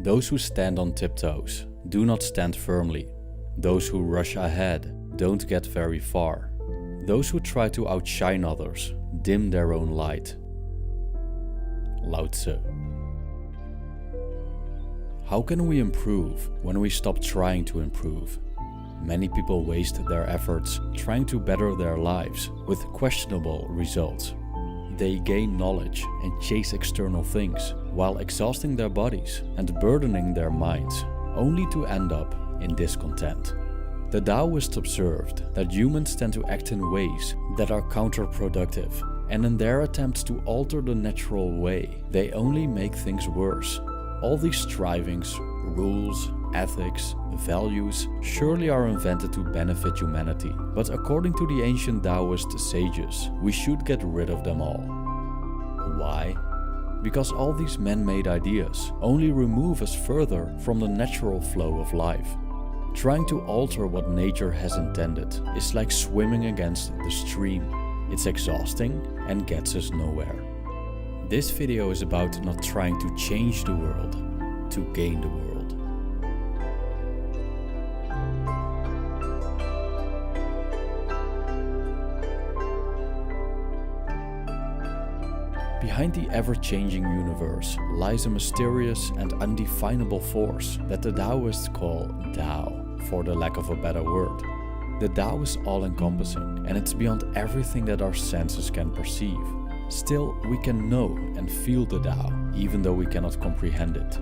Those who stand on tiptoes do not stand firmly. Those who rush ahead don't get very far. Those who try to outshine others dim their own light. Lao Tzu. How can we improve when we stop trying to improve? Many people waste their efforts trying to better their lives with questionable results. They gain knowledge and chase external things while exhausting their bodies and burdening their minds, only to end up in discontent. The Taoists observed that humans tend to act in ways that are counterproductive, and in their attempts to alter the natural way, they only make things worse. All these strivings, rules, ethics, values surely are invented to benefit humanity, but according to the ancient Taoist sages, we should get rid of them all. Why? Because all these man-made ideas only remove us further from the natural flow of life. Trying to alter what nature has intended is like swimming against the stream. It's exhausting and gets us nowhere. This video is about not trying to change the world, to gain the world. Behind the ever-changing universe lies a mysterious and undefinable force that the Taoists call Tao, for the lack of a better word. The Tao is all-encompassing, and it's beyond everything that our senses can perceive. Still, we can know and feel the Tao, even though we cannot comprehend it.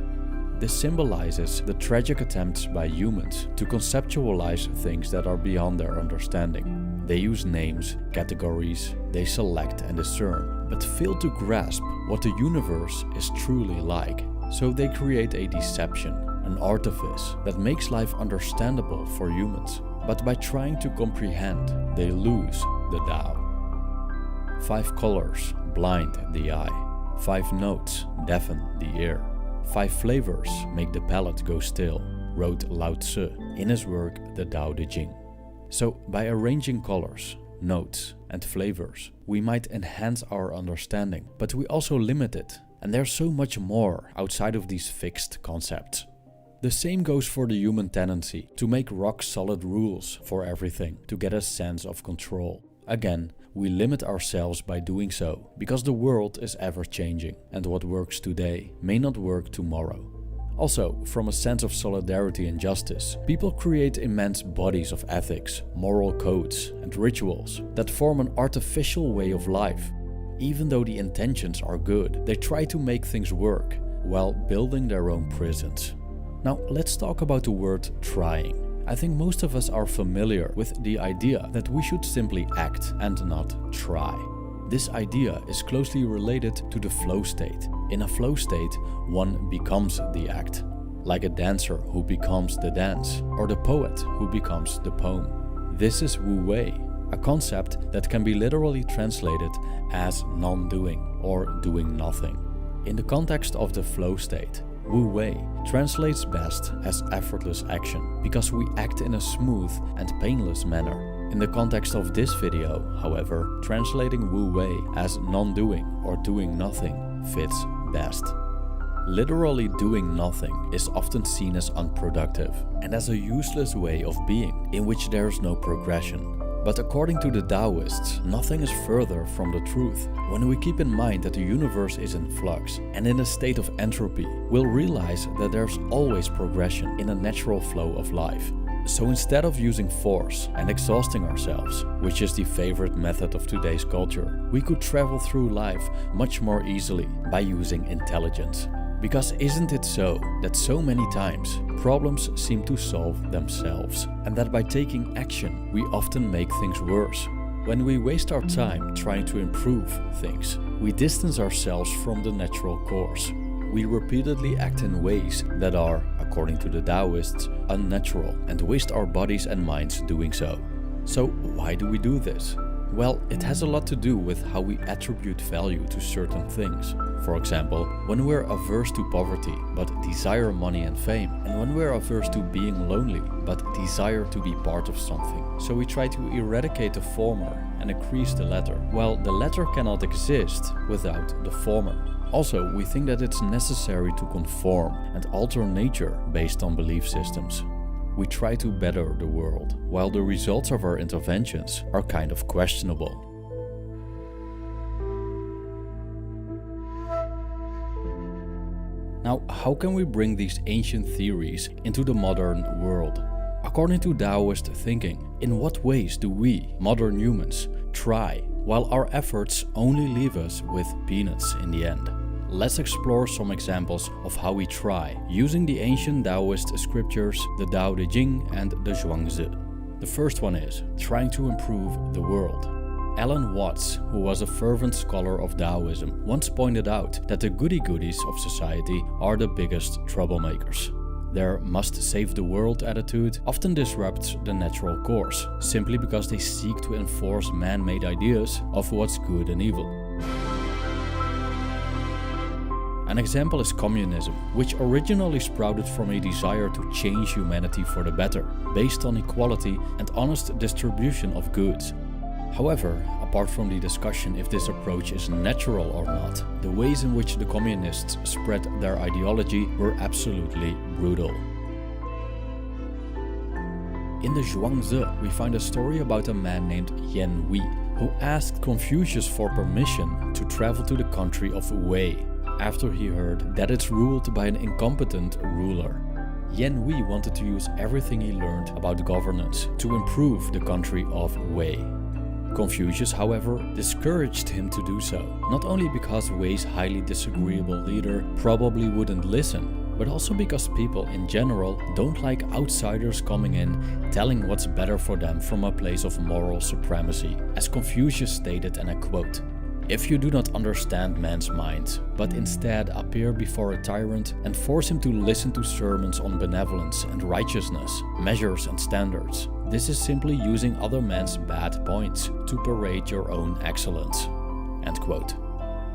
This symbolizes the tragic attempts by humans to conceptualize things that are beyond their understanding. They use names, categories, they select and discern, but fail to grasp what the universe is truly like. So they create a deception, an artifice that makes life understandable for humans. But by trying to comprehend, they lose the Tao. 5 colors blind the eye. 5 notes deafen the ear. 5 flavors make the palate go still, wrote Lao Tzu in his work The Tao Te Ching. So by arranging colors, notes and flavors, we might enhance our understanding, but we also limit it. And there's so much more outside of these fixed concepts. The same goes for the human tendency to make rock-solid rules for everything to get a sense of control. Again, we limit ourselves by doing so, because the world is ever-changing, and what works today may not work tomorrow. Also, from a sense of solidarity and justice, people create immense bodies of ethics, moral codes, and rituals that form an artificial way of life. Even though the intentions are good, they try to make things work, while building their own prisons. Now, let's talk about the word trying. I think most of us are familiar with the idea that we should simply act and not try. This idea is closely related to the flow state. In a flow state, one becomes the act, like a dancer who becomes the dance, or the poet who becomes the poem. This is Wu Wei, a concept that can be literally translated as non-doing or doing nothing. In the context of the flow state, Wu Wei translates best as effortless action, because we act in a smooth and painless manner. In the context of this video, however, translating Wu Wei as non-doing or doing nothing fits best. Literally doing nothing is often seen as unproductive and as a useless way of being in which there is no progression. But according to the Taoists, nothing is further from the truth. When we keep in mind that the universe is in flux and in a state of entropy, we'll realize that there's always progression in a natural flow of life. So instead of using force and exhausting ourselves, which is the favorite method of today's culture, we could travel through life much more easily by using intelligence. Because isn't it so that so many times problems seem to solve themselves, and that by taking action we often make things worse? When we waste our time trying to improve things, we distance ourselves from the natural course. We repeatedly act in ways that are, according to the Taoists, unnatural, and waste our bodies and minds doing so. So why do we do this? Well, it has a lot to do with how we attribute value to certain things. For example, when we're averse to poverty but desire money and fame, and when we're averse to being lonely but desire to be part of something. So we try to eradicate the former and increase the latter, while the latter cannot exist without the former. Also, we think that it's necessary to conform and alter nature based on belief systems. We try to better the world, while the results of our interventions are kind of questionable. Now, how can we bring these ancient theories into the modern world? According to Taoist thinking, in what ways do we, modern humans, try, while our efforts only leave us with peanuts in the end? Let's explore some examples of how we try, using the ancient Taoist scriptures, the Tao Te Ching and the Zhuangzi. The first one is trying to improve the world. Alan Watts, who was a fervent scholar of Taoism, once pointed out that the goody-goodies of society are the biggest troublemakers. Their must-save-the-world attitude often disrupts the natural course, simply because they seek to enforce man-made ideas of what's good and evil. An example is communism, which originally sprouted from a desire to change humanity for the better, based on equality and honest distribution of goods. However, apart from the discussion if this approach is natural or not, the ways in which the communists spread their ideology were absolutely brutal. In the Zhuangzi, we find a story about a man named Yan Hui, who asked Confucius for permission to travel to the country of Wei, after he heard that it's ruled by an incompetent ruler. Yan Hui wanted to use everything he learned about governance to improve the country of Wei. Confucius, however, discouraged him to do so, not only because Wei's highly disagreeable leader probably wouldn't listen, but also because people in general don't like outsiders coming in telling what's better for them from a place of moral supremacy. As Confucius stated, and I quote, "If you do not understand man's mind, but instead appear before a tyrant and force him to listen to sermons on benevolence and righteousness, measures and standards, this is simply using other men's bad points to parade your own excellence." End quote.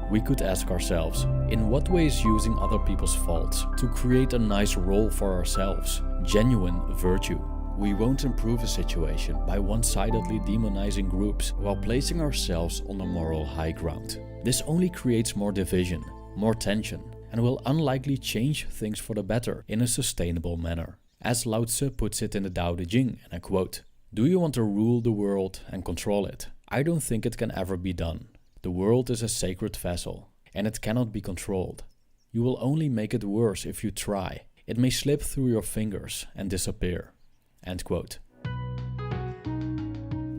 We could ask ourselves, in what way is using other people's faults to create a nice role for ourselves genuine virtue? We won't improve a situation by one-sidedly demonizing groups while placing ourselves on the moral high ground. This only creates more division, more tension, and will unlikely change things for the better in a sustainable manner. As Lao Tzu puts it in the Tao Te Ching, and I quote, "Do you want to rule the world and control it? I don't think it can ever be done. The world is a sacred vessel, and it cannot be controlled. You will only make it worse if you try. It may slip through your fingers and disappear." End quote.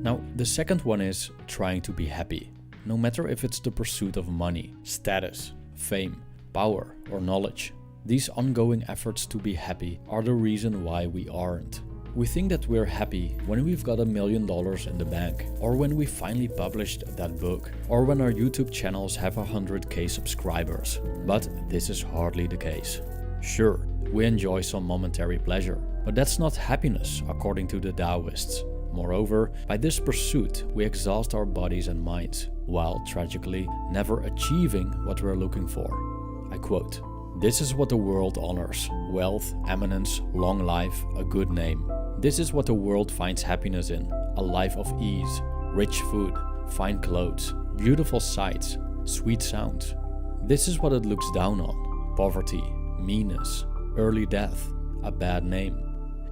Now, the second one is trying to be happy. No matter if it's the pursuit of money, status, fame, power, or knowledge. These ongoing efforts to be happy are the reason why we aren't. We think that we're happy when we've got $1 million in the bank, or when we finally published that book, or when our YouTube channels have 100k subscribers. But this is hardly the case. Sure, we enjoy some momentary pleasure, but that's not happiness according to the Taoists. Moreover, by this pursuit, we exhaust our bodies and minds, while tragically never achieving what we're looking for. I quote, "This is what the world honors: wealth, eminence, long life, a good name. This is what the world finds happiness in: a life of ease, rich food, fine clothes, beautiful sights, sweet sounds. This is what it looks down on: poverty, meanness, early death, a bad name.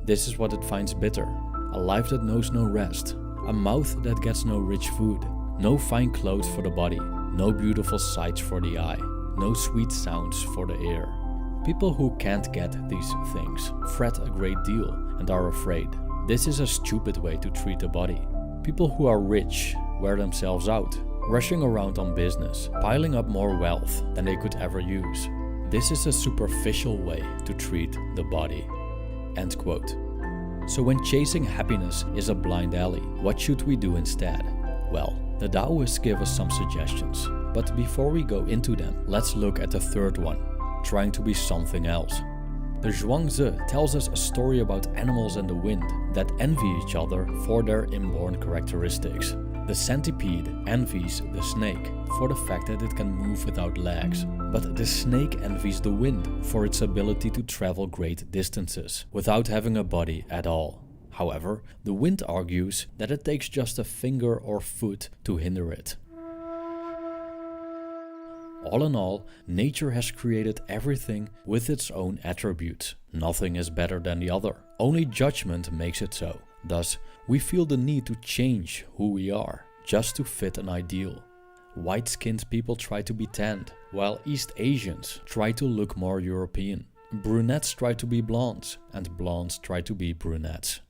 This is what it finds bitter: a life that knows no rest, a mouth that gets no rich food, no fine clothes for the body, no beautiful sights for the eye, no sweet sounds for the ear." People who can't get these things fret a great deal and are afraid. This is a stupid way to treat the body. People who are rich wear themselves out, rushing around on business, piling up more wealth than they could ever use. This is a superficial way to treat the body. End quote. So when chasing happiness is a blind alley, what should we do instead? Well, the Taoists give us some suggestions. But before we go into them, let's look at the third one, trying to be something else. The Zhuangzi tells us a story about animals and the wind that envy each other for their inborn characteristics. The centipede envies the snake for the fact that it can move without legs, but the snake envies the wind for its ability to travel great distances without having a body at all. However, the wind argues that it takes just a finger or foot to hinder it. All in all, nature has created everything with its own attributes. Nothing is better than the other. Only judgment makes it so. Thus, we feel the need to change who we are, just to fit an ideal. White-skinned people try to be tanned, while East Asians try to look more European. Brunettes try to be blondes, and blondes try to be brunettes.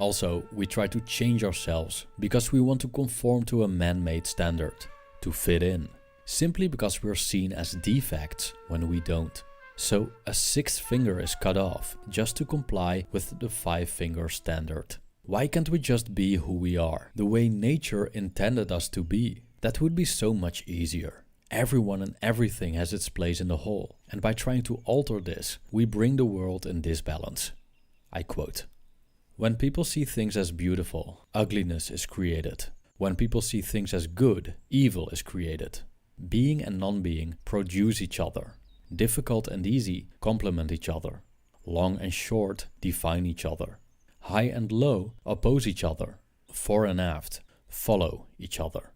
Also, we try to change ourselves because we want to conform to a man-made standard, to fit in, simply because we're seen as defects when we don't. So a sixth finger is cut off just to comply with the 5-finger standard. Why can't we just be who we are, the way nature intended us to be? That would be so much easier. Everyone and everything has its place in the whole, and by trying to alter this, we bring the world in disbalance. I quote, "When people see things as beautiful, ugliness is created. When people see things as good, evil is created. Being and non-being produce each other. Difficult and easy complement each other. Long and short define each other. High and low oppose each other. Fore and aft follow each other."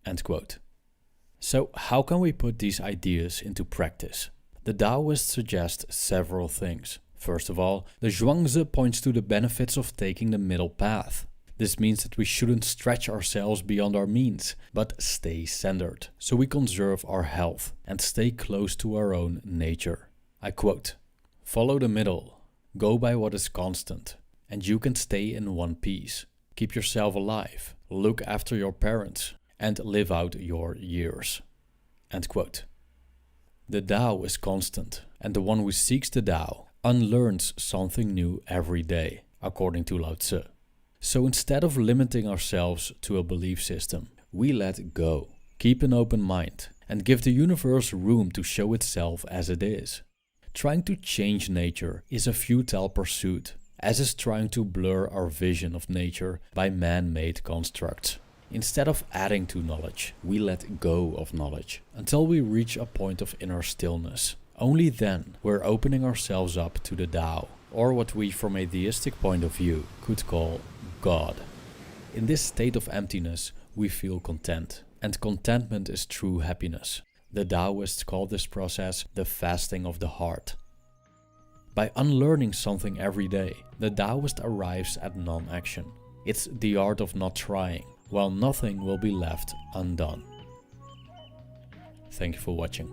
End quote. So how can we put these ideas into practice? The Taoists suggest several things. First of all, the Zhuangzi points to the benefits of taking the middle path. This means that we shouldn't stretch ourselves beyond our means, but stay centered, so we conserve our health and stay close to our own nature. I quote, "Follow the middle, go by what is constant, and you can stay in one piece. Keep yourself alive, look after your parents, and live out your years." End quote. The Tao is constant, and the one who seeks the Tao unlearns something new every day, according to Lao Tzu. So instead of limiting ourselves to a belief system, we let go, keep an open mind, and give the universe room to show itself as it is. Trying to change nature is a futile pursuit, as is trying to blur our vision of nature by man-made constructs. Instead of adding to knowledge, we let go of knowledge until we reach a point of inner stillness. Only then we're opening ourselves up to the Tao, or what we from a theistic point of view could call God. In this state of emptiness, we feel content, and contentment is true happiness. The Taoists call this process the fasting of the heart. By unlearning something every day, the Taoist arrives at non-action. It's the art of not trying, while nothing will be left undone. Thank you for watching.